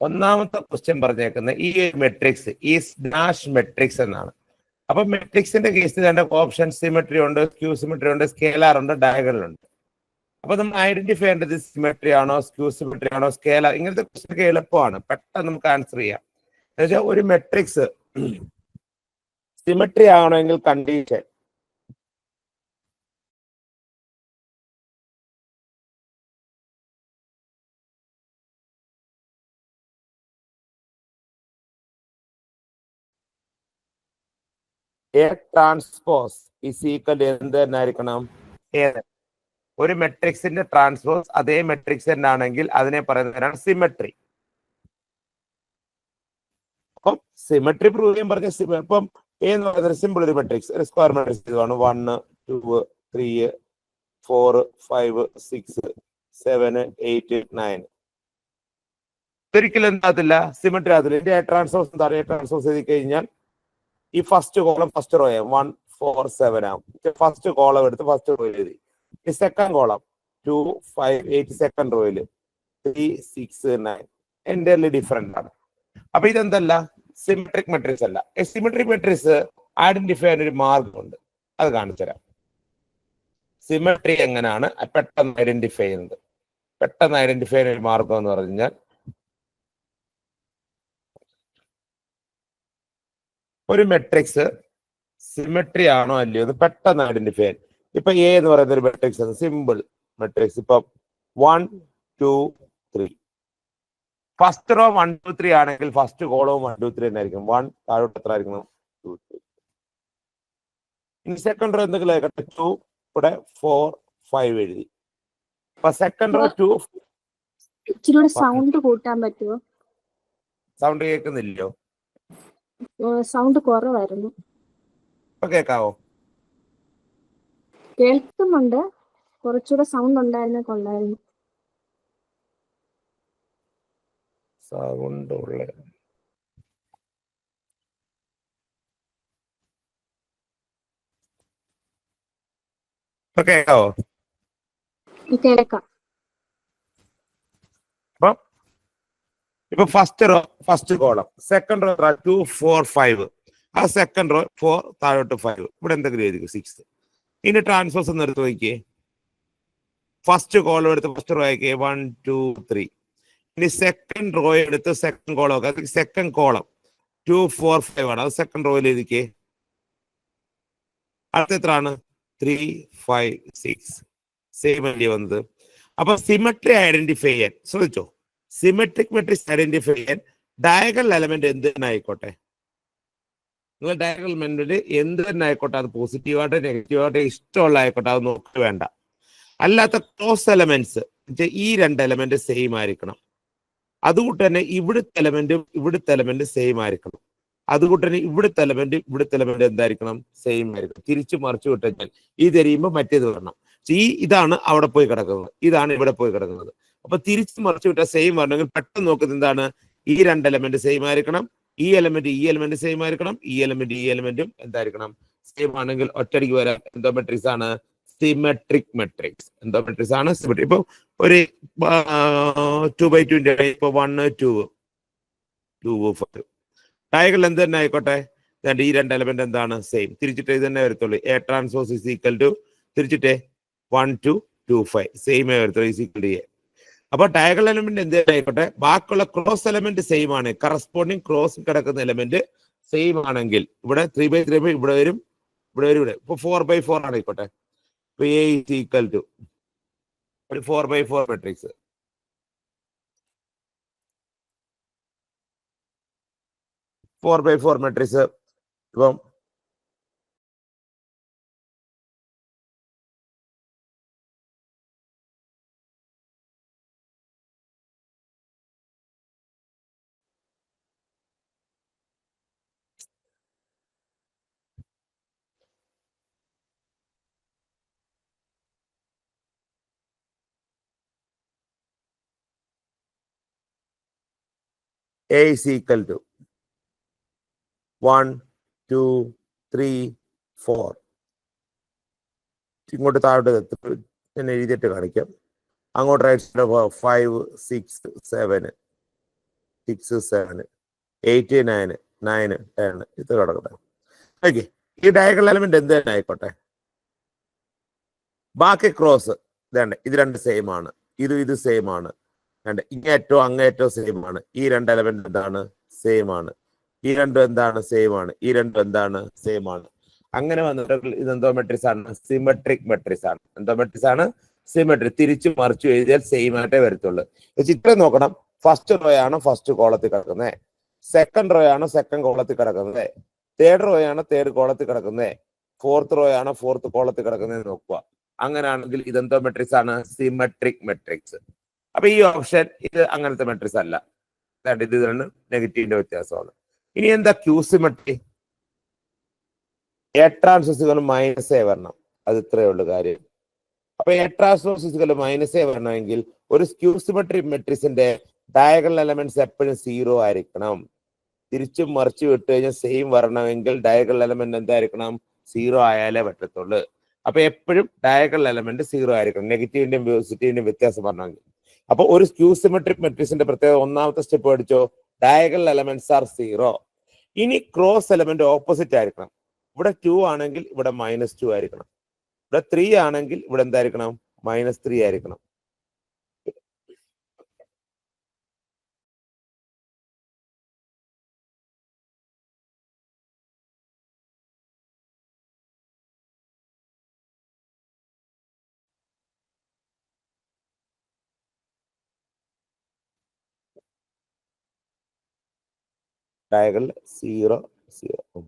ഒന്നാമത്തെ ക്വസ്റ്റ്യൻ പറഞ്ഞേക്കുന്നത് ഈ മെട്രിക്സ് ഈസ് നാഷ് മെട്രിക്സ് എന്നാണ്. അപ്പൊ മെട്രിക്സിന്റെ കേസിൽ രണ്ട് ഓപ്ഷൻ സിമെട്രി ഉണ്ട്, സ്ക്യൂ സിമെട്രി ഉണ്ട്, സ്കേലാർ ഉണ്ട്, ഡയഗണൽ ഉണ്ട്. അപ്പൊ നമ്മൾ ഐഡന്റിഫൈ ചെയ്യേണ്ടത് സിമെട്രി ആണോ, സ്ക്യൂ സിമെട്രി ആണോ, സ്കേലാർ, ഇങ്ങനത്തെ ക്വസ്റ്റ്യൻ ഒക്കെ എളുപ്പമാണ്, പെട്ടെന്ന് നമുക്ക് ആൻസർ ചെയ്യാം. എന്നുവെച്ചാൽ ഒരു മെട്രിക്സ് സിമെട്രി ആകണമെങ്കിൽ condition A transpose is equal എന്ത് തന്നെ ആയിരിക്കണം? ഏത് ഒരു മെട്രിക്സിന്റെ ട്രാൻസ്പോസ് അതേ മെട്രിക്സ് തന്നെ ആണെങ്കിൽ അതിനെ പറയുന്നതാണ് സിമെട്രി. അപ്പം സിമെട്രി പ്രൂവ് ചെയ്യാൻ പറഞ്ഞ ഇപ്പം എന്ന് പറയുന്നത് സിമ്പിൾ ഒരു മെട്രിക്സ്, ഒരു സ്ക്വയർ മെട്രിക്സ് ആണ് 1 2 3 4 5 6 7 8 9. ഒരിക്കലും എന്താകത്തില്ല, സിമെട്രി ആകത്തില്ല. ഇതിന്റെ ട്രാൻസ്പോസ് എന്താ പറയുക? ട്രാൻസ്പോസ് ചെയ്ത് കഴിഞ്ഞാൽ ഈ ഫസ്റ്റ് കോളം ഫസ്റ്റ് റോ 1 4 7 ആവും. ഫസ്റ്റ് കോളം എടുത്ത് ഫസ്റ്റ് റോ എഴുതി. ഈ സെക്കൻഡ് കോളം 2 5 8 സെക്കൻഡ് റോയില് 3 6 9 എൻ്റയർലി ഡിഫറെന്റ് ആണ്. അപ്പൊ ഇതെന്തല്ല, സിമെട്രിക് മെട്രിക്സ് അല്ല. സിമെട്രിക് മെട്രിക്സ് ഐഡന്റിഫൈ ചെയ്യാൻ ഒരു മാർഗമുണ്ട്, അത് കാണിച്ചു തരാം. സിമെട്രി എങ്ങനെയാണ് പെട്ടെന്ന് ഐഡന്റിഫൈ ചെയ്യുന്നത്? പെട്ടെന്ന് ഐഡന്റിഫൈ ചെയ്യാൻ ഒരു മാർഗം എന്ന് പറഞ്ഞു കഴിഞ്ഞാൽ, ഒരു മെട്രിക്സ് സിമെട്രി ആണോ അല്ലയോ എന്ന് പെട്ടെന്ന് ഐഡന്റിഫൈ ചെയ്യാൻ. ഇപ്പൊ എ എന്ന് പറയുന്ന ഒരു മെട്രിക്സ് ആണ്, സിമ്പിൾ മെട്രിക്സ്. ഇപ്പൊ 1 2 3 ഫസ്റ്റ് റോ 1 2 3 ആണെങ്കിൽ ഫസ്റ്റ് കോളവും 1 2 3 തന്നെ ആയിരിക്കും. 1 താഴോട്ട് എത്ര ആയിരിക്കണം? 2 3. ഇനി സെക്കൻഡ് റോ എന്തെങ്കിലും ആയിക്കോട്ടെ, 2 ഇവിടെ 4 5 എഴുതി. അപ്പൊ സെക്കൻഡ് റോ 2. സൗണ്ട് കൂട്ടാൻ പറ്റുമോ? സൗണ്ട് കേൾക്കുന്നില്ലയോ? സൗണ്ട് കുറവായിരുന്നു. ഇപ്പൊ കേൾക്കാവോ? കേൾക്കുന്നുണ്ട്, കുറച്ചുകൂടെ സൗണ്ട് ഉണ്ടായിരുന്നെ കൊള്ളായിരുന്നു. സൗണ്ട് ഉള്ള ഇപ്പൊ കേൾക്കാവോ? കേൾക്കാം. അപ്പം ഇപ്പൊ first row first column, second row 2 4 5, ആ സെക്കൻഡ് റോ 4 താഴോട്ട് 5, ഇവിടെ എന്തെങ്കിലും എഴുതി 6. ഇനി ട്രാൻസ്പോസ് ഒന്ന് എടുത്ത് നോക്കിയേ. ഫസ്റ്റ് കോളം എടുത്ത് ഫസ്റ്റ് റോ ആക്കിയേ 1 2 3. ഇനി സെക്കൻഡ് റോ എടുത്ത് സെക്കൻഡ് കോളം ഒക്കെ, സെക്കൻഡ് കോളം 2 4 5 ആണ്, അത് സെക്കൻഡ് റോയിൽ എഴുതിക്കേ. അടുത്ത എത്രയാണ്? 3 5 6. സെയിം അല്ലേ വന്നത്? അപ്പൊ സിമെട്രി ഐഡന്റിഫൈ ചെയ്യാൻ ശ്രദ്ധിച്ചോ. സിമെട്രിക് മെട്രിക്സ് ഐഡന്റിഫൈ ചെയ്യാൻ ഡയഗണൽ എലമെന്റ് എന്ത് തന്നെ ആയിക്കോട്ടെ, നിങ്ങൾ ഡയഗണൽ എലമെന്റ് എന്ത് തന്നെ ആയിക്കോട്ടെ, അത് പോസിറ്റീവായിട്ട് നെഗറ്റീവായിട്ട് ഇഷ്ടമുള്ള ആയിക്കോട്ടെ, അത് നോക്കുക വേണ്ട. അല്ലാത്ത ക്രോസ് എലമെന്റ്സ്, ഈ രണ്ട് എലമെന്റ് സെയിം ആയിരിക്കണം. അതുകൊണ്ട് തന്നെ ഇവിടുത്തെ എലമെന്റ് സെയിം ആയിരിക്കണം. അതുകൊണ്ട് തന്നെ ഇവിടുത്തെ എലമെന്റ് എന്തായിരിക്കണം? സെയിം ആയിരിക്കണം. തിരിച്ചു മറിച്ചു വിട്ടാൽ ഈ തെരിയുമ്പോൾ മറ്റേത് വരണം. ഇതാണ് അവിടെ പോയി കിടക്കുന്നത്, ഇതാണ് ഇവിടെ പോയി കിടക്കുന്നത്. അപ്പൊ തിരിച്ചു മറിച്ചു വിട്ടാൽ സെയിം വരണമെങ്കിൽ പെട്ടെന്ന് നോക്കുന്നത് എന്താണ്? ഈ രണ്ട് എലമെന്റ് സെയിം ആയിരിക്കണം, ഈ എലമെന്റ് സെയിം ആയിരിക്കണം, ഈ എലമെന്റും എന്തായിരിക്കണം? സെയിം ആണെങ്കിൽ ഒറ്റടിക്ക് വരാം. എന്തോ മെട്രിക്സ് ആണ്? Symmetric matrix. എന്തോ മെട്രിക്സ് ആണ്? സിമെട്രിക്. ഇപ്പൊ ഒരു 2/2 ഇപ്പൊ 1 2 2 5 ഡയഗണൽ എന്ത് തന്നെ ആയിക്കോട്ടെ, ഈ രണ്ട് എലമെന്റ് എന്താണ്? സെയിം. തിരിച്ചിട്ട് ഇത് തന്നെ വരത്തുള്ളൂ. A transpose is equal to തിരിച്ചിട്ടേ 1 2 2 5 സെയിമേ വരത്തുള്ളൂ, ഈസ് ഈക്വൽ ടു എ. അപ്പൊ ഡയഗണൽ എലമെന്റ് എന്ത് ആയിക്കോട്ടെ, ബാക്കിയുള്ള ക്രോസ് എലമെന്റ് സെയിം ആണ്. കറസ്പോണ്ടിങ് ക്രോസ് കിടക്കുന്ന എലമെന്റ് സെയിം ആണെങ്കിൽ ഇവിടെ 3/3 ഇവിടെ വരും, ഇവിടെ. ഇപ്പൊ 4/4 ആയിക്കോട്ടെ. ഇപ്പൊ എ ഈസ് ഈക്വൽ ടു ഒരു 4/4 മെട്രിക്സ്. മെട്രിക്സ് ഇപ്പം A is equal to 1 2 3 4. ഇങ്ങോട്ട് താഴോട്ട് ഞാൻ എഴുതിയിട്ട് കാണിക്കാം. അങ്ങോട്ട് റൈറ്റ് സൈഡ് 5 6 7. 6 7 8 9 9 10 ഇത് കിടക്കട്ടെ. ഓക്കെ, ഈ ഡയഗണൽ എലമെന്റ് എന്ത് തന്നെ ആയിക്കോട്ടെ, ബാക്കി ക്രോസ് ഇതേണ്ട, ഇത് രണ്ട് സെയിം ആണ്, ഇത് സെയിം ആണ്, ഇങ്ങേറ്റവും അങ്ങേറ്റവും സെയിം ആണ്. ഈ രണ്ട് എലമെന്റ് എന്താണ്? സെയിം ആണ്. ഈ രണ്ടും എന്താണ്? സെയിം ആണ്. ഈ രണ്ടും എന്താണ്? സെയിം ആണ്. അങ്ങനെ വന്നിട്ട് ഇതെന്തോ മെട്രിക്സ് ആണ്? സിമെട്രിക് മെട്രിക്സ് ആണ്. എന്തോ മെട്രിക്സ് ആണ്? സിമെട്രിക്. തിരിച്ചു മറിച്ചു എഴുതിയാൽ സെയിം ആയിട്ടേ വരത്തുള്ളൂ. ചിത്രം നോക്കണം. ഫസ്റ്റ് റോ ആണ് ഫസ്റ്റ് കോളത്തിൽ കിടക്കുന്നത്, സെക്കൻഡ് റോ ആണ് സെക്കൻഡ് കോളത്തിൽ കിടക്കുന്നത്, തേർഡ് റോ ആണ് തേർഡ് കോളത്തിൽ കിടക്കുന്നത്, ഫോർത്ത് റോ ആണ് ഫോർത്ത് കോളത്തിൽ കിടക്കുന്നത് നോക്കുക. അങ്ങനെയാണെങ്കിൽ ഇതെന്തോ മെട്രിക്സ് ആണ്? Symmetric matrix. അപ്പൊ ഈ ഓപ്ഷൻ ഇത് അങ്ങനത്തെ മെട്രിക്സ് അല്ല. ഇത് രണ്ട് നെഗറ്റീവിന്റെ വ്യത്യാസമാണ്. ഇനി എന്താ ക്യൂസിമെട്രി? എ ട്രാൻസ്വേഴ്സുകൾ മൈനസ് എ വരണം. അത് ഇത്രയേ ഉള്ളൂ കാര്യം. അപ്പൊ എ ട്രാൻസ്വേഴ്സുകൾ മൈനസ് എ വരണമെങ്കിൽ ഒരു ക്യൂസിമെട്രിക് മെട്രിക്സിന്റെ ഡയഗണൽ എലമെന്റ്സ് എപ്പോഴും 0 ആയിരിക്കണം. തിരിച്ചും മറിച്ചു വിട്ട് കഴിഞ്ഞാൽ സെയിം വരണമെങ്കിൽ ഡയഗണൽ എലമെന്റ് എന്തായിരിക്കണം? 0 ആയാലേ പറ്റത്തുള്ളൂ. അപ്പൊ എപ്പോഴും ഡയഗണൽ എലമെന്റ് 0 ആയിരിക്കണം, നെഗറ്റീവിന്റെയും പോസിറ്റീവിന്റെയും വ്യത്യാസം പറഞ്ഞെങ്കിൽ. അപ്പൊ ഒരു ക്യൂസിമെട്രിക് മെട്രിക്സിന്റെ പ്രത്യേകത ഒന്നാമത്തെ സ്റ്റെപ്പ് പഠിച്ചോ, ഡയഗണൽ എലമെന്റ്സ് ആർ 0. ഇനി ക്രോസ് എലമെന്റ് ഓപ്പോസിറ്റ് ആയിരിക്കണം. ഇവിടെ 2 ആണെങ്കിൽ ഇവിടെ -2 ആയിരിക്കണം. ഇവിടെ 3 ആണെങ്കിൽ ഇവിടെ എന്തായിരിക്കണം? -3 ആയിരിക്കണം. ഡയഗണൽ 0 0.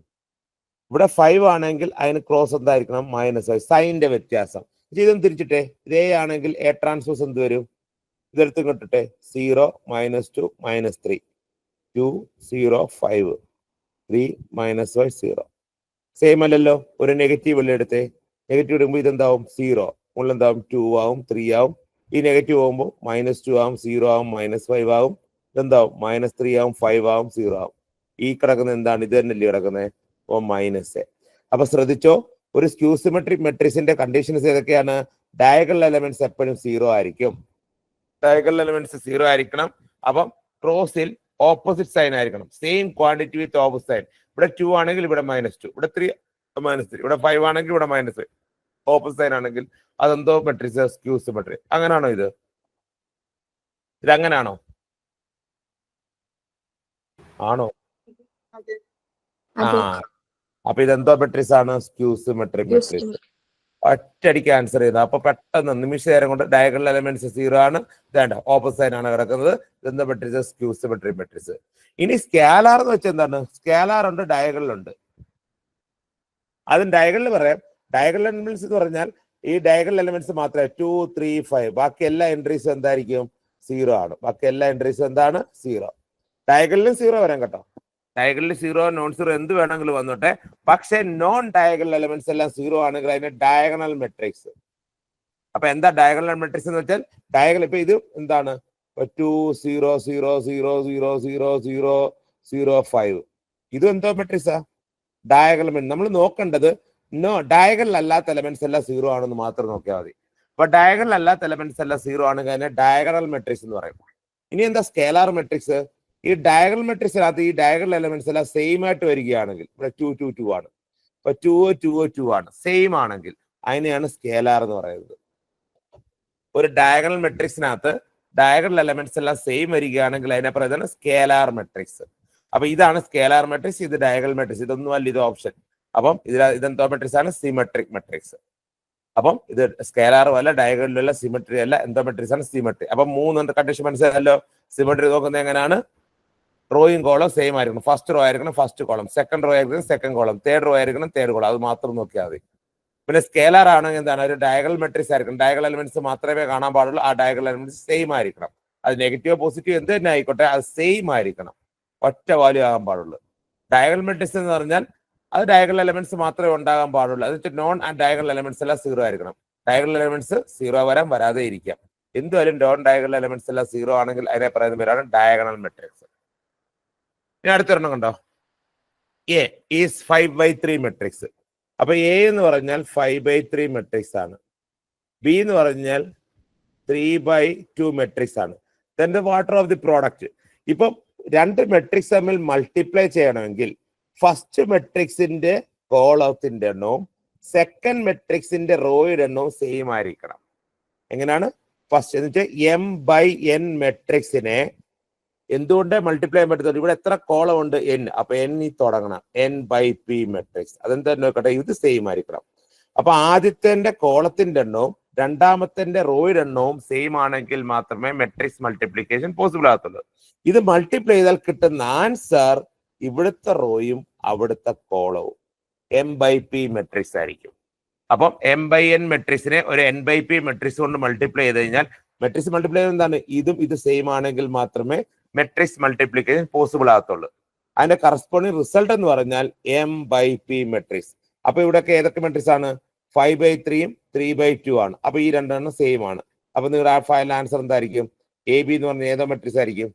ഇവിടെ 5 ആണെങ്കിൽ അതിന് ക്രോസ് എന്തായിരിക്കണം? -5. സൈനിന്റെ വ്യത്യാസം. ഇതൊന്നും തിരിച്ചിട്ടെ, ഇതേ ആണെങ്കിൽ എ ട്രാൻസ്പോസ് എന്ത് വരും? ഇതെടുത്ത് കിട്ടട്ടെ, 0 -2 -3 2 0 5 3 -5 0. സെയിം അല്ലല്ലോ, ഒരു നെഗറ്റീവ് അല്ലേ എടുത്തേ. നെഗറ്റീവ് ഇടുമ്പോൾ ഇതെന്താവും? 0. ഉള്ളെന്താവും? 2 ആവും, 3 ആവും. ഈ നെഗറ്റീവ് ആവുമ്പോൾ -2 ആവും, 0 ആവും, -5 ആവും. ഇതെന്താവും? -3 ആവും, 5 ആവും, 0 ആവും. ഈ കിടക്കുന്നത് എന്താണ്? ഇത് തന്നെയല്ലേ കിടക്കുന്നത്? Or minus. അപ്പൊ ശ്രദ്ധിച്ചോ, ഒരു ക്യൂസിമെട്രിക് മെട്രിക്സിന്റെ കണ്ടീഷൻസ് ഏതൊക്കെയാണ്? ഡയഗണൽ എലമെന്റ്സ് എപ്പോഴും 0 ആയിരിക്കും. ഡയഗണൽ എലമെന്റ്സ് 0 ആയിരിക്കണം. അപ്പം ക്രോസിൽ ഓപ്പോസിറ്റ് സൈൻ ആയിരിക്കണം. Same quantity with opposite sign. ഇവിടെ 2 ആണെങ്കിൽ ഇവിടെ -2, ഇവിടെ 3 -3, ഇവിടെ 5 ആണെങ്കിൽ ഇവിടെ -5. ഓപ്പോസിറ്റ് സൈൻ ആണെങ്കിൽ അതെന്തോ മെട്രിക്സ്? ക്യൂസിമെട്രി. അങ്ങനാണോ ഇത്? ഇതങ്ങനാണോ? ആണോ? ആ, അപ്പൊ ഇതെന്തോ മെട്രിക്സ് ആണ്? ക്യൂസിമെട്രിക് മെട്രിക്സ്. ഒറ്റയടിക്ക് ആൻസർ ചെയ്ത. അപ്പൊ പെട്ടെന്ന് നിമിഷ നേരം കൊണ്ട് ഡയഗണൽ എലമെന്റ്സ് 0 ആണ്. വേണ്ട, ഓപ്പോസിറ്റ് സൈൻ ആണ് കിടക്കുന്നത്. ഇതെന്താ മെട്രിക്സ്? ക്യൂസിമെട്രിക് മെട്രിക്സ്. ഇനി സ്കേലാർ എന്ന് വെച്ചാൽ എന്താണ്? സ്കേലാർ ഉണ്ട്, ഡയഗണൽ ഉണ്ട്. അതും ഡയഗണൽ പറയാം. ഡയഗണൽ എലമെന്റ്സ് എന്ന് പറഞ്ഞാൽ ഈ ഡയഗണൽ എലമെന്റ്സ് മാത്രമേ 2 3 5, ബാക്കി എല്ലാ എൻട്രീസും എന്തായിരിക്കും? 0 ആണ്. ബാക്കി എല്ലാ എൻട്രീസും എന്താണ്? 0. ഡയഗണലിലും 0 വരാം കേട്ടോ. ഡയഗണലിൽ 0 നോൺ 0 എന്ത് വേണമെങ്കിലും വന്നോട്ടെ. പക്ഷെ നോൺ ഡയഗണൽ എലമെന്റ്സ് എല്ലാം 0 ആണെങ്കിൽ അതിന്റെ ഡയഗണൽ മെട്രിക്സ്. അപ്പൊ എന്താ ഡയഗണൽ മെട്രിക്സ് എന്ന് വെച്ചാൽ? ഡയഗണൽ ഇപ്പൊ ഇത് എന്താണ്? 2 0 0 0 0 0 0 0 5. ഇത് എന്തോ മെട്രിക്സാ? ഡയഗണൽ. നമ്മൾ നോക്കേണ്ടത് ഡയഗണൽ അല്ലാത്ത എലമെന്റ്സ് എല്ലാം 0 ആണെന്ന് മാത്രം നോക്കിയാൽ മതി. അപ്പൊ ഡയഗണൽ അല്ലാത്ത എലമെന്റ്സ് എല്ലാം 0 ആണെങ്കിൽ അതിനെ ഡയഗണൽ മെട്രിക്സ് എന്ന് പറയും. ഇനി എന്താ സ്കേലാർ മെട്രിക്സ്? ഈ ഡയഗണൽ മെട്രിക്സിനകത്ത് ഈ ഡയഗണൽ എലമെന്റ്സ് എല്ലാം സെയിം ആയിട്ട് വരികയാണെങ്കിൽ, ഇവിടെ 2 2 2 ആണ്, ഇപ്പൊ 2 2 2 ആണ്, സെയിം ആണെങ്കിൽ അതിനെയാണ് സ്കേലാർ എന്ന് പറയുന്നത്. ഒരു ഡയഗണൽ മെട്രിക്സിനകത്ത് ഡയഗണൽ എലമെന്റ്സ് എല്ലാം സെയിം വരികയാണെങ്കിൽ അതിനെ പറയുന്നത് സ്കേലാർ മെട്രിക്സ്. അപ്പൊ ഇതാണ് സ്കേലാർ മെട്രിക്സ്, ഇത് ഡയഗണൽ മെട്രിക്സ്. ഇതൊന്നും അല്ല ഇത് ഓപ്ഷൻ. അപ്പം ഇതെന്തോ മെട്രിക്സ് ആണ്? Symmetric matrix. അപ്പം ഇത് സ്കേലാറും അല്ല, ഡയഗണലും അല്ല, സിമെട്രി അല്ല, എന്തോ മെട്രിക്സ് ആണ്? സിമെട്രി. അപ്പൊ 3 കണ്ടീഷൻ മനസ്സിലായല്ലോ. സിമെട്രി നോക്കുന്നത് എങ്ങനെയാണ്? റോയും കോളം സെയിം ആയിരിക്കണം. ഫസ്റ്റ് റോ ആയിരിക്കണം ഫസ്റ്റ് കോളം, സെക്കൻഡ് റോ ആയിരിക്കണം സെക്കൻഡ് കോളം, തേർഡ് റോ ആയിരിക്കണം തേർഡ് കോളം. അത് മാത്രം നോക്കിയാൽ മതി. പിന്നെ സ്കേലാർ ആണെങ്കിൽ എന്താണ്? ഒരു ഡയഗണൽ മെട്രിക്സ് ആയിരിക്കണം. ഡയഗണൽ എലമെന്റ്സ് മാത്രമേ കാണാൻ പാടുള്ളൂ. ആ ഡയഗണൽ എലമെന്റ്സ് സെയിം ആയിരിക്കണം. അത് നെഗറ്റീവോ പോസിറ്റീവ് എന്ത് തന്നെ ആയിക്കോട്ടെ, അത് സെയിം ആയിരിക്കണം. ഒറ്റ വാല്യൂ ആകാൻ പാടുള്ളൂ. ഡയഗണൽ മെട്രിക്സ് എന്ന് പറഞ്ഞാൽ അത് ഡയഗണൽ എലമെന്റ്സ് മാത്രമേ ഉണ്ടാകാൻ പാടുള്ളൂ. അത് വെച്ചാൽ നോൺ ആൻഡ് ഡയഗണൽ എലമെന്റ്സ് എല്ലാം 0 ആയിരിക്കണം. ഡയഗണൽ എലമെന്റ്സ് 0 വരാൻ വരാതെ ഇരിക്കാം. എന്തുമായാലും നോൺ ഡയഗണൽ എലമെന്റ്സ് എല്ലാം 0 ആണെങ്കിൽ അതിനെ പറയുന്ന പേരാണ് ഡയഗണൽ മെട്രിക്സ്. ഇനി അടുത്തൊരെണ്ണം കണ്ടോ, എ ഈസ് 5/3 മെട്രിക്സ്. അപ്പൊ എ എന്ന് പറഞ്ഞാൽ 5/3 മെട്രിക്സ് ആണ്. ബി എന്ന് പറഞ്ഞാൽ 3/2 മെട്രിക്സ് ആണ്. Then the water of the product. ഇപ്പം രണ്ട് മെട്രിക്സ് തമ്മിൽ മൾട്ടിപ്ലൈ ചെയ്യണമെങ്കിൽ ഫസ്റ്റ് മെട്രിക്സിന്റെ കോളത്തിന്റെ എണ്ണവും സെക്കൻഡ് മെട്രിക്സിന്റെ റോയുടെ എണ്ണവും സെയിം ആയിരിക്കണം. എങ്ങനെയാണ്? ഫസ്റ്റ് എന്ന് വെച്ചാൽ m/n മെട്രിക്സിനെ എന്തുകൊണ്ട് മൾട്ടിപ്ലൈ ചെയ്യാൻ പറ്റുന്നത്? ഇവിടെ എത്ര കോളം ഉണ്ട്? n. അപ്പൊ n തുടങ്ങണം n/p മെട്രിക്സ്. അതെന്താ നോക്കട്ടെ, ഇത് സെയിം ആയിരിക്കണം. അപ്പൊ ആദ്യത്തെ കോളത്തിന്റെ എണ്ണവും രണ്ടാമത്തെ റോയുടെ എണ്ണവും സെയിം ആണെങ്കിൽ മാത്രമേ മെട്രിക്സ് മൾട്ടിപ്ലിക്കേഷൻ പോസിബിൾ ആകത്തുള്ളൂ. ഇത് മൾട്ടിപ്ലൈ ചെയ്താൽ കിട്ടുന്ന ആൻസർ ഇവിടുത്തെ റോയും അവിടുത്തെ കോളവും m/p മെട്രിക്സ് ആയിരിക്കും. അപ്പം m/n മെട്രിക്സിനെ ഒരു n/p മെട്രിക്സ് കൊണ്ട് മൾട്ടിപ്ലൈ ചെയ്ത് കഴിഞ്ഞാൽ മെട്രിക്സ് മൾട്ടിപ്ലൈ എന്താണ്? ഇതും ഇത് സെയിം ആണെങ്കിൽ മാത്രമേ മെട്രിക്സ് മൾട്ടിപ്ലിക്കേഷൻ പോസിബിൾ ആകത്തുള്ളൂ. അതിന്റെ കറസ്പോണ്ടിങ് റിസൾട്ട് എന്ന് പറഞ്ഞാൽ m/p മെട്രിക്സ്. അപ്പൊ ഇവിടെയൊക്കെ ഏതൊക്കെ മെട്രിക്സ് ആണ്? 5/3 3/2 ആണ്. അപ്പൊ ഈ രണ്ടെണ്ണം സെയിം ആണ്. അപ്പൊ നിങ്ങളുടെ ആ ഫയൽ ആൻസർ എന്തായിരിക്കും? AB എന്ന് പറഞ്ഞാൽ ഏതോ മെട്രിക്സ് ആയിരിക്കും?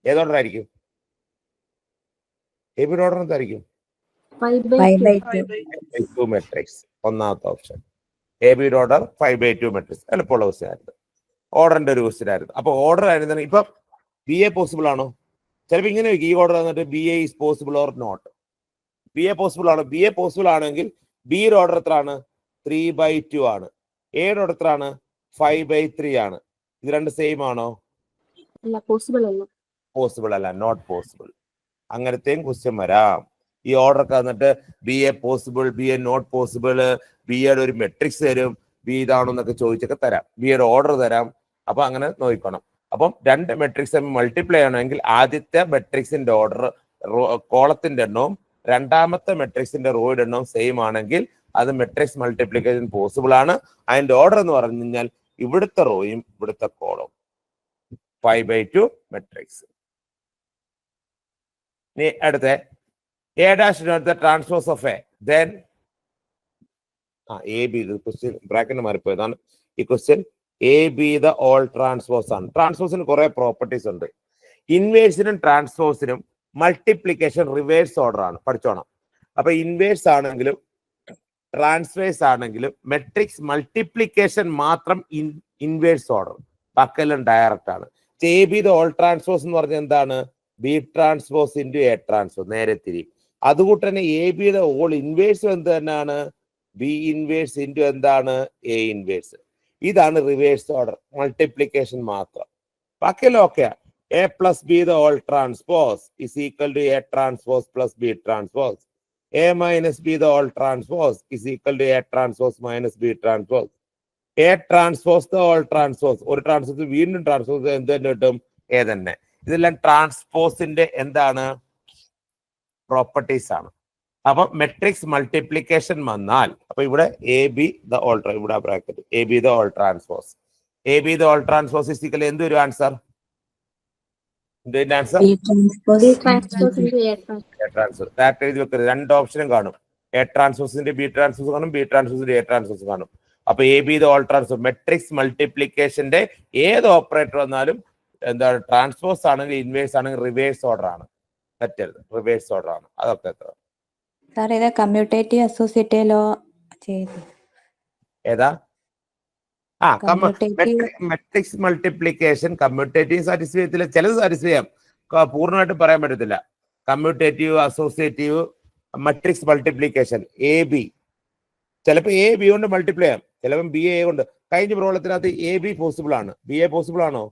ഏത് ഓർഡർ ആയിരിക്കും? ABയുടെ ഓർഡർ എന്തായിരിക്കും? 5/2 മെട്രിക്സ്. ഒന്നാമത്തെ ഓപ്ഷൻ ABയുടെ ഓർഡർ 5/2 മെട്രിക്സ്. എളുപ്പമുള്ള ക്വസ്റ്റ്യൻ ആയിരുന്നു, ഓർഡറിന്റെ ഒരു ക്വസ്റ്റ്യൻ ആയിരുന്നു. അപ്പൊ ഓർഡർ ആയിരുന്നു. ഇപ്പൊ BA പോസിബിൾ ആണോ? ചിലപ്പോൾ ഇങ്ങനെ ഈ ഓർഡർ വന്നിട്ട് BA is possible or not. BA possible ആണോ? BA പോസിബിൾ ആണെങ്കിൽ ബിയുടെ ഓർഡർ എത്ര ആണ്? 3/2 ആണ്. എയുടെ ഓർഡർ എത്ര ആണ്? 5/3 ആണ്. ഇത് രണ്ട് സെയിം ആണോ? പോസിബിൾ അല്ല, നോട്ട് പോസിബിൾ. അങ്ങനത്തെയും ക്വസ്റ്റ്യൻ വരാം. ഈ ഓർഡർ ഒക്കെ വന്നിട്ട് BA possible, BA not possible, BAയുടെ ഒരു മെട്രിക്സ് തരും, ബി ഇതാണോ എന്നൊക്കെ ചോദിച്ചൊക്കെ തരാം, BAയുടെ ഓർഡർ തരാം. അപ്പൊ അങ്ങനെ നോക്കണം. അപ്പം രണ്ട് മെട്രിക്സ് മൾട്ടിപ്ലൈ ചെയ്യണമെങ്കിൽ ആദ്യത്തെ മെട്രിക്സിന്റെ ഓർഡർ കോളത്തിന്റെ എണ്ണവും രണ്ടാമത്തെ മെട്രിക്സിന്റെ റോയുടെ എണ്ണവും സെയിം ആണെങ്കിൽ അത് മെട്രിക്സ് മൾട്ടിപ്ലിക്കേഷൻ പോസിബിൾ ആണ്. അതിന്റെ ഓർഡർ എന്ന് പറഞ്ഞു കഴിഞ്ഞാൽ ഇവിടുത്തെ റോയും ഇവിടുത്തെ കോളവും 5/2 മെട്രിക്സ്. ഇനി അടുത്ത A' transpose of A, then AB question bracket മാറിപ്പോയതാണ് ഈ question. AB the whole transpose ആണ്. ട്രാൻസ്പോസിന് കുറെ പ്രോപ്പർട്ടീസ് ഉണ്ട്. ഇൻവേഴ്സിനും ട്രാൻസ്പോസിനും മൾട്ടിപ്ലിക്കേഷൻ റിവേഴ്സ് ഓർഡർ ആണ്, പഠിച്ചോണം. അപ്പൊ ഇൻവേഴ്സ് ആണെങ്കിലും ട്രാൻസ്വേഴ്സ് ആണെങ്കിലും മെട്രിക്സ് മൾട്ടിപ്ലിക്കേഷൻ മാത്രം ഇൻവേഴ്സ് ഓർഡർ, ബാക്കിയെല്ലാം ഡയറക്റ്റ് ആണ്. AB ദ ഓൾ ട്രാൻസ്പോസ് എന്ന് പറഞ്ഞാൽ എന്താണ്? B transpose into A transpose, നേരെ തിരി. അതുകൂട്ട് തന്നെ AB യുടെ ഓൾ ഇൻവേഴ്സ് എന്ത് തന്നെയാണ്? B ഇൻവേഴ്സ് ഇൻറ്റു എന്താണ്? A inverse. ഇതാണ് റിവേഴ്സ് ഓർഡർ, മൾട്ടിപ്ലിക്കേഷൻ മാത്രം. ബാക്കിയെല്ലാം ഓക്കെയാണ്. A plus B the whole transpose is equal to A transpose plus B transpose. A minus B the whole transpose is equal to A transpose minus B transpose. A transpose the whole transpose, ഒരു transpose വീണ്ടും transpose എന്ത് തന്നെ കിട്ടും? A തന്നെ. ഇതെല്ലാം ട്രാൻസ്പോസിന്റെ എന്താണ്? Properties ആണ്. അപ്പൊ മെട്രിക്സ് മൾട്ടിപ്ലിക്കേഷൻ വന്നാൽ അപ്പൊ ഇവിടെ AB the whole, ഇവിടെ bracket AB the whole transpose, AB the whole transpose is equal എന്ത് ഒരു ആൻസർ? രണ്ട് ഓപ്ഷനും കാണും. A ട്രാൻസ്പോസിന്റെ B ട്രാൻസ്പോസ് കാണും, B ട്രാൻസ്പോസിന്റെ A ട്രാൻസ്പോസ് കാണും. അപ്പൊ AB the whole transpose matrix മൾട്ടിപ്ലിക്കേഷന്റെ ഏത് ഓപ്പറേറ്റർ വന്നാലും എന്താണ്? ട്രാൻസ്പോസ് ആണെങ്കിൽ ഇൻവേഴ്സ് ആണെങ്കിൽ റിവേഴ്സ് ഓർഡർ ആണ്, തെറ്റരുത്, റിവേഴ്സ് ഓർഡർ ആണ്. അതൊക്കെ കമ്മ്യൂട്ടേറ്റീവ് അസോസിയേറ്റീവ് ലോ ഏതാ? മെട്രിക്സ് മൾട്ടിപ്ലിക്കേഷൻ കമ്മ്യൂട്ടേറ്റീവ് സാറ്റിസ്ഫൈ ചെയ്യത്തില്ല, ചിലത് സാറ്റിസ്ഫൈ ചെയ്യാം, പൂർണ്ണമായിട്ടും പറയാൻ പറ്റത്തില്ല. Commutative associative matrix multiplication AB ചിലപ്പോൾ AB കൊണ്ട് മൾട്ടിപ്ലൈ ചെയ്യാം, ചിലപ്പോൾ BA കൊണ്ട്. കഴിഞ്ഞ പ്രോബ്ലത്തിനകത്ത് AB പോസിബിൾ ആണ്, BA പോസിബിൾ ആണോ?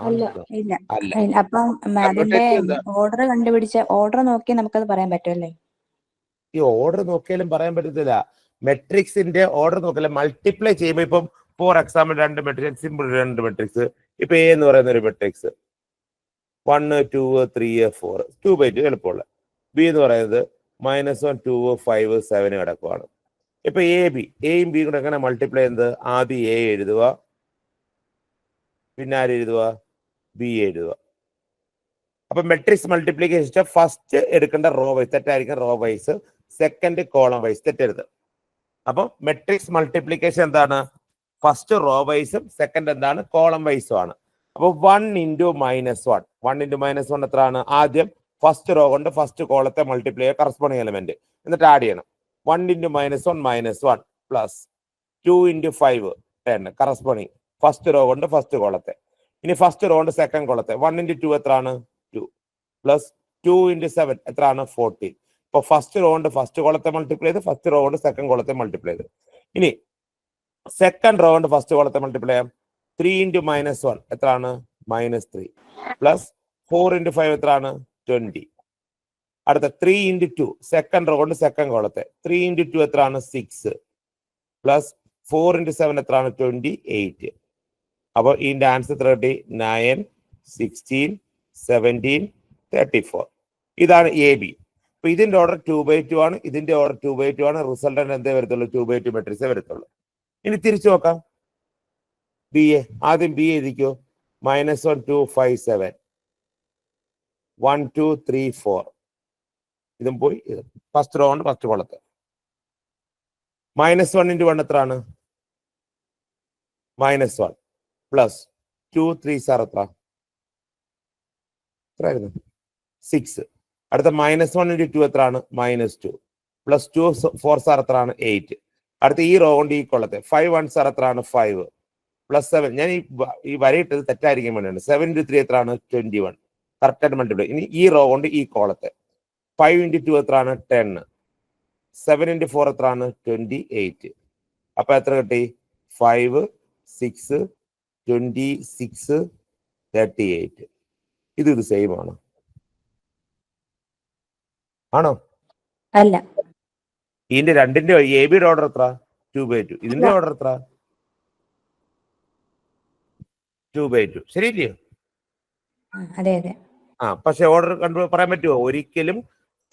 അല്ല. അപ്പം അതിന്റെ ഓർഡർ കണ്ടുപിടിച്ച ഓർഡർ നോക്കി നമുക്കത് പറയാൻ പറ്റുമല്ലേ? ഈ ഓർഡർ നോക്കിയാലും പറയാൻ പറ്റത്തില്ല. മെട്രിക്സിന്റെ ഓർഡർ നോക്കിയാലും മൾട്ടിപ്ലൈ ചെയ്യുമ്പോൾ ഇപ്പം ഫോർ എക്സാമ്പിൾ രണ്ട് മെട്രിക്സ്, സിമ്പിൾ രണ്ട് മെട്രിക്സ്. ഇപ്പൊ A എന്ന് പറയുന്ന ഒരു മെട്രിക്സ് 1 2 3 4 2/2 എളുപ്പമുള്ള. B എന്ന് പറയുന്നത് -1 2 5 7 കിടക്കുവാണ്. ഇപ്പൊ എയും ബിയും കൂടെ എങ്ങനെ മൾട്ടിപ്ലൈ ചെയ്യുന്നത്? ആദ്യം A എഴുതുക, പിന്നെ ആര് എഴുതുക? B എഴുതുക. അപ്പൊ മെട്രിക്സ് മൾട്ടിപ്ലിക്കേഷൻ ഫസ്റ്റ് എടുക്കേണ്ട റോ വൈസ്, തെറ്റായിരിക്കും row wise, second column wise, തെറ്റരുത്. അപ്പൊ മെട്രിക്സ് മൾട്ടിപ്ലിക്കേഷൻ എന്താണ്? ഫസ്റ്റ് റോ വൈസും സെക്കൻഡ് എന്താണ്? കോളം വൈസും ആണ്. അപ്പൊ 1 × -1 1 × -1 എത്രയാണ്? ആദ്യം ഫസ്റ്റ് റോ കൊണ്ട് ഫസ്റ്റ് കോളത്തെ മൾട്ടിപ്ലൈ ചെയ്യുക കറസ്പോണ്ടിങ് എലമെന്റ് എന്നിട്ട് ആഡ് ചെയ്യണം. 1 × -1 പ്ലസ് 2 × 5 10 കറസ്പോണ്ടിങ് ഫസ്റ്റ് റോ കൊണ്ട് ഫസ്റ്റ് കോളത്തെ. ഇനി ഫസ്റ്റ് റോ കൊണ്ട് സെക്കൻഡ് കോളത്തെ 1 × 2 എത്രയാണ് 2 പ്ലസ് 2 × 7 എത്രയാണ് 14. ഇപ്പൊ ഫസ്റ്റ് റോ കൊണ്ട് ഫസ്റ്റ് കോളത്തെ മൾട്ടിപ്ലൈ ചെയ്ത് ഫസ്റ്റ് റോ കൊണ്ട് സെക്കൻഡ് കോളത്തെ മൾട്ടിപ്ലൈ ചെയ്ത്. ഇനി സെക്കൻഡ് റോ കൊണ്ട് ഫസ്റ്റ് കോളത്തെ മൾട്ടിപ്ലൈ ചെയ്യാം. 3 × -1 എത്രയാണ് -3 പ്ലസ് 4 × 5 എത്രയാണ് 20. അടുത്ത 3 × 2 സെക്കൻഡ് റോ കൊണ്ട് സെക്കൻഡ് കോളത്തെ 3 × 2 എത്രയാണ് 6 പ്ലസ് 4 × 7 എത്രയാണ് 28. അപ്പോൾ ഇതിന്റെ ആൻസർ എത്ര കിട്ടി? 9, 16, 17, 34. ഇതാണ് AB. അപ്പൊ ഇതിന്റെ ഓർഡർ 2/2 ആണ്, ഇതിന്റെ ഓർഡർ 2/2 ആണ്. റിസൾട്ടന്റ് എന്തേ വരത്തുള്ളൂ? 2/2 മെട്രിക്സേ വരത്തുള്ളൂ. ഇനി തിരിച്ചു നോക്കാം. BA ആദ്യം BA എഴുതിക്കോ. -1 2 5 7 1 2 3 4 ഇതും പോയി. ഫസ്റ്റ് റോ കൊണ്ട് ഫസ്റ്റ് കോളത്തെ -1 × 1 എത്രയാണ് -1 പ്ലസ് 2 3 സാർ എത്ര എത്രയായിരുന്നു 6. അടുത്ത -1 × 2 എത്രയാണ് -2 പ്ലസ് 2 4 സാർ എത്രയാണ് 8. അടുത്ത ഈ റോ കൊണ്ട് ഈ കൊള്ളത്തെ 5 1 സാർ എത്രയാണ് 5 പ്ലസ് 7. ഞാൻ ഈ വരയിട്ടത് തെറ്റായിരിക്കാൻ വേണ്ടിയാണ്. 7 × 3 എത്രയാണ് 21 കറക്റ്റായിട്ട് മൾട്ടിപ്ലൈ. ഇനി ഈ റോ കൊണ്ട് ഈ കോളത്തെ 5 × 2 എത്രയാണ് 10 7 × 4 എത്രയാണ് 28. അപ്പൊ എത്ര കിട്ടി? 5 6 26 38. ഇത് സെയിം ആണോ? ആണോ? അല്ല. ഇതിന്റെ രണ്ടിന്റെ AB ഓർഡർ എത്ര? 2/2. ഇതിന്റെ ഓർഡർ എത്ര? 2/2. ശരിയല്ലയോ? അതെ അതെ. പക്ഷെ ഓർഡർ പറയാൻ പറ്റുമോ? ഒരിക്കലും.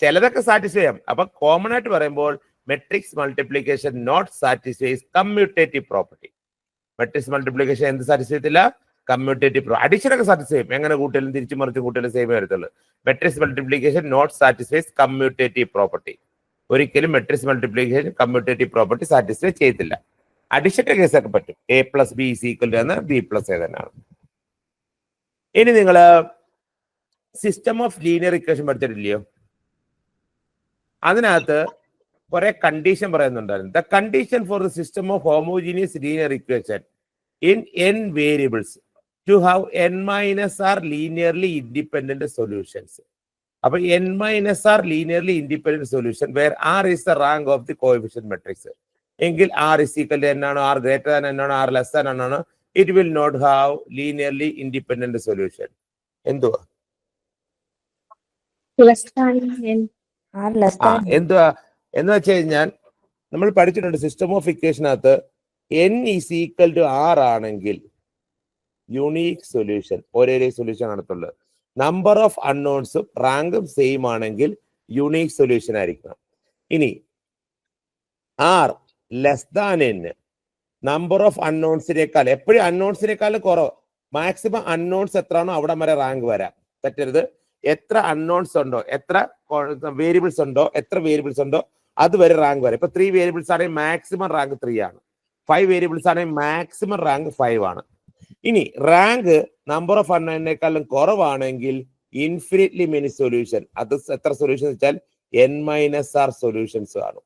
ചിലതൊക്കെ സാറ്റിസ്ഫൈ ചെയ്യാം. അപ്പൊ കോമൺ ആയിട്ട് പറയുമ്പോൾ matrix multiplication not satisfies commutative property. Matrix multiplication എന്ത് സാറ്റിസ്ഫൈ ചെയ്തില്ല? കമ്മ്യൂട്ടേറ്റീവ്. അഡിഷൻ ഒക്കെ സാറ്റിസ്ഫൈ ചെയ്യും. എങ്ങനെ കൂട്ടിയാലും തിരിച്ചു മറിച്ച് കൂട്ടിയാലും സെയിം വരത്തുള്ളൂ. Matrix multiplication not satisfies commutative property. ഒരിക്കലും matrix multiplication commutative property satisfy ചെയ്യത്തില്ല. അഡിഷന്റെ കേസൊക്കെ പറ്റും. A + B = B + A തന്നെയാണ്. ഇനി നിങ്ങൾ സിസ്റ്റം ഓഫ് ലീനിയർ ഇക്വേഷൻ പഠിച്ചിട്ടില്ലയോ? അതിനകത്ത് കുറെ കണ്ടീഷൻ പറയുന്നുണ്ടായിരുന്നു. The condition for the system of homogeneous linear equation in n variables to have n-r linearly independent solutions. അപ്പൊ n-r linearly independent solution where r is the rank of the coefficient matrix. എങ്കിൽ r = n ആണോ, r greater than n ആണോ, r less than n ആണോ, it will not have linearly independent solution. എന്തുവാ? എന്തുവാ എന്ന് വെച്ച് കഴിഞ്ഞാൽ നമ്മൾ പഠിച്ചിട്ടുണ്ട് സിസ്റ്റം ഓഫ് ഇക്വേഷനകത്ത് n = r ആണെങ്കിൽ യുണീക് സൊല്യൂഷൻ, ഒരേ സൊല്യൂഷൻ ആണത്തുള്ളത്. നമ്പർ ഓഫ് അൺനോൺസും റാങ്കും സെയിം ആണെങ്കിൽ യുണീക് സൊല്യൂഷൻ ആയിരിക്കണം. ഇനി r less than n, number of അൺനോൺസിനേക്കാൾ എപ്പോഴും അൺനോൺസിനേക്കാൾ കുറവ്, മാക്സിമം അൺനോൺസ് എത്രയാണോ അവിടെ വരെ റാങ്ക് വരാം. തെറ്റരുത്. എത്ര അൺനോൺസ് ഉണ്ടോ, എത്ര വേരിയബിൾസ് ഉണ്ടോ അതുവരെ റാങ്ക് വരെ. ഇപ്പൊ 3 വേരിയബിൾസ് ആണെങ്കിൽ മാക്സിമം റാങ്ക് 3 ആണ്. 5 വേരിയബിൾസ് ആണെങ്കിൽ മാക്സിമം റാങ്ക് 5 ആണ്. ഇനി റാങ്ക് നമ്പർ ഓഫ് അൺനോണിനേക്കാളും കുറവാണെങ്കിൽ ഇൻഫിനിറ്റ്ലി മെനി സൊല്യൂഷൻ. അത് എത്ര സൊല്യൂഷൻ വെച്ചാൽ n-r സൊല്യൂഷൻസ് കാണും.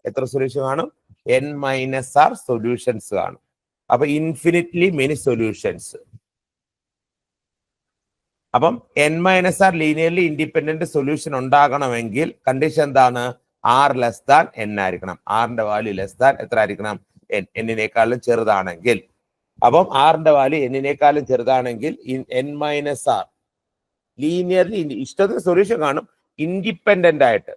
എത്ര സൊല്യൂഷൻ കാണും? n-r സൊല്യൂഷൻസ് കാണും. അപ്പൊ ഇൻഫിനിറ്റ്ലി മെനി സൊല്യൂഷൻസ്. അപ്പം n-r ലീനിയർലി ഇൻഡിപെൻഡന്റ് സൊല്യൂഷൻ ഉണ്ടാകണമെങ്കിൽ കണ്ടീഷൻ എന്താണ്? r ലെസ് ദാൻ n ആയിരിക്കണം. r-ന്റെ വാല്യൂ ലെസ് ദാൻ എത്ര ആയിരിക്കണം? n-നേക്കാളും ചെറുതാണെങ്കിൽ. അപ്പം r-ന്റെ വാല്യൂ n-നേക്കാളും ചെറുതാണെങ്കിൽ n-r ലീനിയർലി ഇഷ്ടത്തിന് സൊല്യൂഷൻ കാണും ഇൻഡിപെൻഡന്റ് ആയിട്ട്.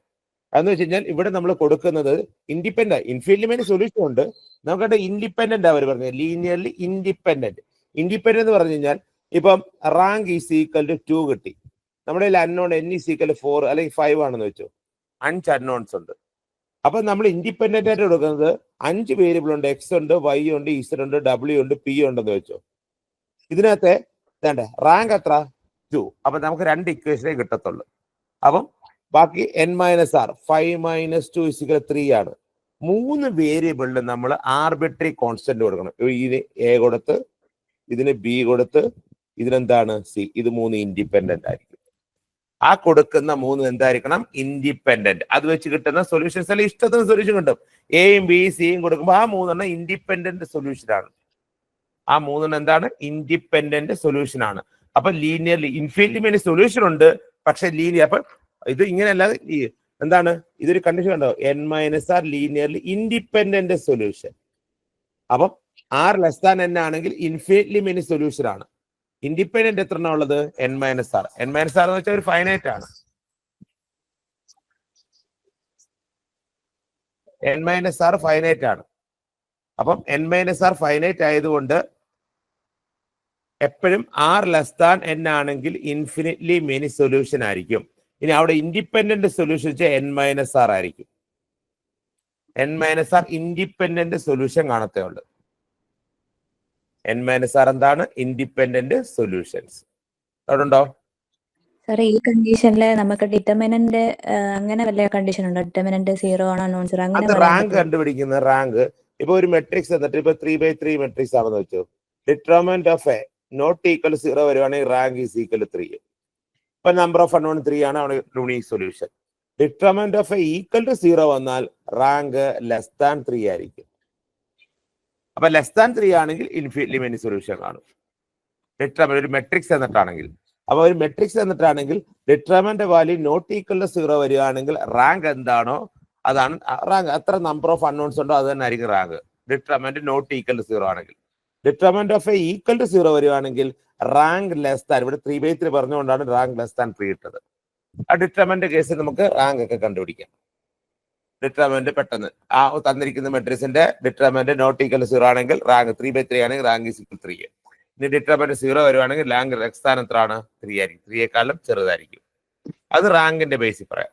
അതെന്ന് വെച്ച് കഴിഞ്ഞാൽ ഇവിടെ നമ്മൾ കൊടുക്കുന്നത് ഇൻഡിപെൻഡന്റ്, ഇൻഫിനിറ്റ്ലി മെനി സൊല്യൂഷൻ ഉണ്ട്. നമുക്കത് ഇൻഡിപെൻഡന്റ് അവർ പറഞ്ഞത് ലീനിയർലി ഇൻഡിപെൻഡന്റ്. ഇൻഡിപെൻഡന്റ് എന്ന് പറഞ്ഞു കഴിഞ്ഞാൽ ഇപ്പം റാങ്ക് = 2 കിട്ടി. നമ്മുടെ അൺനോൺ n = 4 അല്ലെങ്കിൽ 5 ആണെന്ന് വെച്ചോ. 5 അൺനോൺസ് ഉണ്ട്. അപ്പൊ നമ്മൾ ഇൻഡിപെൻഡന്റ് ആയിട്ട് കൊടുക്കുന്നത് 5 വേരിയബിൾ ഉണ്ട്. x ഉണ്ട്, y ഉണ്ട്, z ഉണ്ട്, w ഉണ്ട്, p ഉണ്ടെന്ന് വെച്ചോ. ഇതിനകത്ത് റാങ്ക് എത്ര? 2. അപ്പൊ നമുക്ക് 2 ഇക്വേഷനേ കിട്ടത്തുള്ളൂ. അപ്പം ബാക്കി n-r 5 - 2 = 3 ആണ്. 3 വേരിയബിളിന് നമ്മൾ ആർബിട്രറി കോൺസ്റ്റന്റ് കൊടുക്കണം. ഇതിന് a കൊടുത്ത്, ഇതിന് b കൊടുത്ത്, ഇതിനെന്താണ് c. ഇത് 3 ഇൻഡിപെൻഡന്റ് ആയിരിക്കും. ആ കൊടുക്കുന്ന 3 എന്തായിരിക്കണം? ഇൻഡിപെൻഡന്റ്. അത് വെച്ച് കിട്ടുന്ന സൊല്യൂഷൻസ് അല്ല ഇഷ്ടത്തിന് സൊല്യൂഷൻ കിട്ടും. എയും ബിയും സിയും കൊടുക്കുമ്പോൾ ആ 3 ഇൻഡിപെൻഡന്റ് സൊല്യൂഷൻ ആണ്. ആ 3 എന്താണ്? ഇൻഡിപെൻഡന്റ് സൊല്യൂഷൻ ആണ്. അപ്പൊ ലീനിയർലി ഇൻഫിനിറ്റ്ലി മെനി സൊല്യൂഷൻ ഉണ്ട്, പക്ഷെ ലീനിയർ. അപ്പൊ ഇത് ഇങ്ങനെയല്ലാതെ എന്താണ് ഇതൊരു കണ്ടീഷൻ ഉണ്ടോ? n-r linearly independent solution. അപ്പം r n ആണെങ്കിൽ ഇൻഫിനിറ്റ്ലി മെനി സൊല്യൂഷൻ ആണ്. ഇൻഡിപെൻഡന്റ് എത്ര ഉള്ളത്? n-r. n-r എന്ന് വെച്ചാൽ ഒരു ഫൈനൈറ്റ് ആണ്. n-r ഫൈനൈറ്റ് ആണ്. അപ്പം n-r ഫൈനൈറ്റ് ആയതുകൊണ്ട് എപ്പോഴും r n ആണെങ്കിൽ ഇൻഫിനിറ്റ്ലി മെനി സൊല്യൂഷൻ ആയിരിക്കും. ഇനി അവിടെ ഇൻഡിപെൻഡന്റ് സൊല്യൂഷൻ n-r ആയിരിക്കും. n-r ഇൻഡിപെൻഡന്റ് സൊല്യൂഷൻ കാണത്തേ ഉള്ളൂ. n-r എന്താണ്? Independent solutions. അവിടുണ്ടോ? സാറേ ഈ കണ്ടീഷനില് നമുക്ക് ഡിറ്റർമിനന്റ് അങ്ങനെ വല്ല കണ്ടീഷൻ ഉണ്ടോ? ഡിറ്റർമിനന്റ് 0 ആണോ നോൺ സീറോ അങ്ങനെ അത് പറയാൻ റാങ്ക് പറ്റുമോ? കണ്ടുപിടിക്കുന്ന റാങ്ക്. ഇപ്പൊ ഒരു മെട്രിക്സ് എന്നിട്ട് ഇപ്പൊ 3/3 മെട്രിക്സ് ആണെന്ന് വെച്ചു. Determinant of A not equal 0 വരുവാണെങ്കിൽ റാങ്ക് ഈസ് ഈക്വൽ 3. ഇപ്പൊ നമ്പർ ഓഫ് അൺനോൺ 3 ആണ് അവിടെ unique solution. Determinant of A equal to 0 വന്നാൽ റാങ്ക് <3 ആയിരിക്കും. അപ്പൊ <3 ആണെങ്കിൽ ഇൻഫിനിറ്റ്ലി മെനി സൊല്യൂഷൻ കാണും. ഡിറ്റർമിനന്റ് ഒരു മെട്രിക്സ് എന്നിട്ടാണെങ്കിൽ. അപ്പൊ ഒരു മെട്രിക്സ് എന്നിട്ടാണെങ്കിൽ determinant value not equal to 0 വരികയാണെങ്കിൽ റാങ്ക് എന്താണോ അതാണ് റാങ്ക്. എത്ര നമ്പർ ഓഫ് അൺനോൺസ് ഉണ്ടോ അത് തന്നെ ആയിരിക്കും rank. Determinant not equal to 0 ആണെങ്കിൽ. Determinant of A equal to 0 വരുവാണെങ്കിൽ റാങ്ക് <. ഇവിടെ 3/3 പറഞ്ഞുകൊണ്ടാണ് റാങ്ക് <3 ഇട്ടത്. ആ ഡിറ്റർമിനന്റ് കേസിൽ നമുക്ക് റാങ്ക് ഒക്കെ കണ്ടുപിടിക്കാം. ഡിറ്റർമിനന്റ് പെട്ടെന്ന് ആ തന്നിരിക്കുന്ന മെട്രിക്സിന്റെ ഡിറ്റർമിനന്റ് നോട്ട് ഈക്വൽ ടു 0 ആണെങ്കിൽ റാങ്ക് 3/3 ആണെങ്കിൽ റാങ്ക് ഈസ് ഈക്വൽ 3. ഇനി ഡിറ്റർമിനന്റ് 0 വരുവാണെങ്കിൽ റാങ്ക് <. എത്രയാണ്? 3 ആയിരിക്കും. 3യേക്കാളും ചെറുതായിരിക്കും. അത് റാങ്കിന്റെ ബേസിൽ പറയാം.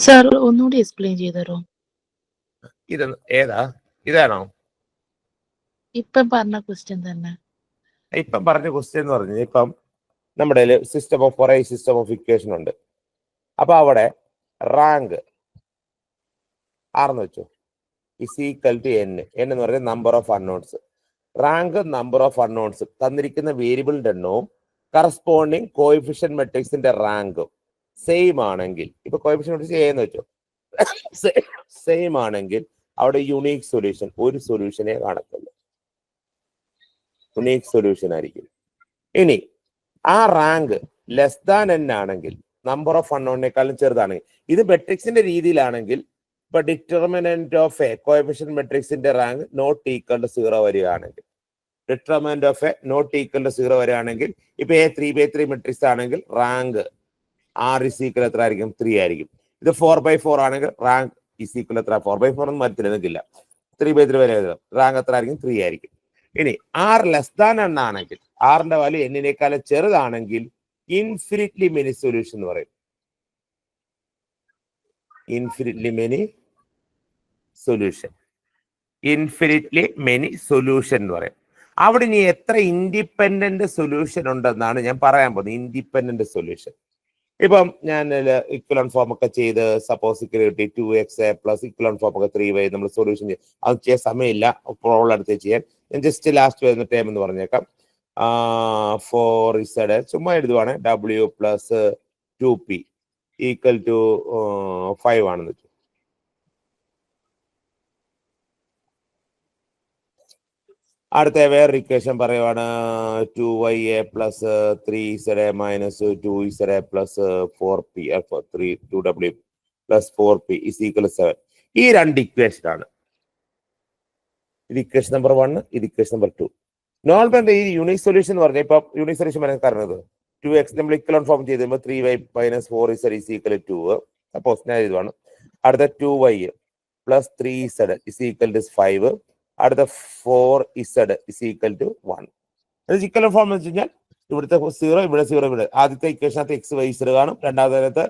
സാർ ഒന്നുകൂടി എക്സ്പ്ലെയിൻ ചെയ്തരോ? ഇത് ഏതാ? ഇതാണോ ഇപ്പം പറഞ്ഞ ക്വസ്റ്റ്യൻ തന്നെ? ഇപ്പം പറഞ്ഞ ക്വസ്റ്റ്യൻ എന്ന് പറഞ്ഞാൽ ഇപ്പം നമ്മുടെ സിസ്റ്റം ഓഫ് ഇക്വേഷൻ ഉണ്ട്. അപ്പൊ അവിടെ റാങ്ക് ആർന്ന് വെച്ചു ഇസ് ഈക്വൽ ടു n എന്ന് പറയുന്നത് number of unknowns. Rank number of unknowns തന്നിരിക്കുന്ന വേരിയബിളിന്റെ എണ്ണവും കറസ്പോണ്ടിങ് കോഎഫിഷ്യന്റ് മെട്രിക്സിന്റെ റാങ്കും സെയിം ആണെങ്കിൽ, ഇപ്പൊ കോഎഫിഷ്യന്റ് മെട്രിക്സ് a എന്ന് വെച്ചു, സെയിം ആണെങ്കിൽ അവിടെ യുണീക് സൊല്യൂഷൻ, ഒരു സൊല്യൂഷനെ കാണത്തുള്ളൂ. യുണീക് സൊല്യൂഷൻ ആയിരിക്കും. ഇനി ആ റാങ്ക് n ആണെങ്കിൽ, നമ്പർ ഓഫ് അൺനോണിനേക്കാളും ചെറുതാണെങ്കിൽ, ഇത് മെട്രിക്സിന്റെ രീതിയിലാണെങ്കിൽ ഇപ്പൊ ഡിറ്റർമിനന്റ് ഓഫ് എ കോഎഫിഷ്യന്റ് മെട്രിക്സിന്റെ റാങ്ക് നോട്ട് ഈക്വൽ ടു 0 വരികയാണെങ്കിൽ, determinant of A not equal to 0 വരികയാണെങ്കിൽ, ഇപ്പൊ a 3/3 മെട്രിക്സ് ആണെങ്കിൽ റാങ്ക് r ഇസ് ഈക്വൽ എത്ര ആയിരിക്കും? 3 ആയിരിക്കും. ഇത് 4/4 ആണെങ്കിൽ റാങ്ക് ഇസ് ഈക്വൽ എത്ര? 4/4 ഒന്നും വരത്തില്ല, നിൽക്കില്ല. 3/3 വരെ റാങ്ക് എത്ര ആയിരിക്കും? 3 ആയിരിക്കും. ഇനി r n ആണെങ്കിൽ, ആറിന്റെ വാല്യൂ n-നേക്കാളും ചെറുതാണെങ്കിൽ ഇൻഫിനിറ്റ്ലി മെനി സൊല്യൂഷൻ എന്ന് പറയും. Infinitely many solution, infinitely many solution എന്ന് പറയും. അവിടെ ഇനി എത്ര ഇൻഡിപെൻഡന്റ് സൊല്യൂഷൻ ഉണ്ടെന്നാണ് ഞാൻ പറയാൻ പോകുന്നത്. ഇൻഡിപെൻഡന്റ് സൊല്യൂഷൻ ഇപ്പം ഞാൻ ഇക്വലൻ ഫോം ഒക്കെ ചെയ്ത് സപ്പോസ് കിട്ടി 2x പ്ലസ് ഇക്വലൻ ഫോം ഒക്കെ 3y നമ്മൾ സൊല്യൂഷൻ ചെയ്യും. അത് ചെയ്യാൻ സമയമില്ല, പ്രോബ്ലം അടുത്ത് ചെയ്യാൻ. ഞാൻ ജസ്റ്റ് ലാസ്റ്റ് വരുന്ന ടൈം എന്ന് പറഞ്ഞേക്കാം. 4z ചുമ്മാ എഴുതുവാണ് w plus 2p equal to 5 ആണെന്ന് വെച്ചു. അടുത്ത വേറൊരു ഇക്വേഷൻ പറയുവാണ് 2ya plus 3z minus 2z plus 4p 2w plus 4p is equal 7. ഈ രണ്ട് ഇക്വേഷൻ ആണ്. ഇത് ഇക്വേഷൻ നമ്പർ 1, ഇത് ഇക്വേഷൻ നമ്പർ 2. നോർമൽ ഈ യൂണിക് സൊല്യൂഷൻ എന്ന് പറഞ്ഞാൽ ഇപ്പൊ യൂണിക് സൊല്യൂഷൻ പറയാൻ കാരണം 2x നമ്മൾ ഇക്വലൻ ഫോം ചെയ്ത് 3y minus 4z is equal 2. Suppose ഞാൻ ഇതുമാണ്. അടുത്ത 2y plus 3z is equal to 5. അടുത്ത 4z is equal to 1. Echelon form എന്ന് വെച്ച് കഴിഞ്ഞാൽ ഇവിടുത്തെ 0, ഇവിടെ 0, ഇവിടെ ആദ്യത്തെ ഇക്വേഷനകത്ത് x y z കാണും, രണ്ടാമത്തെ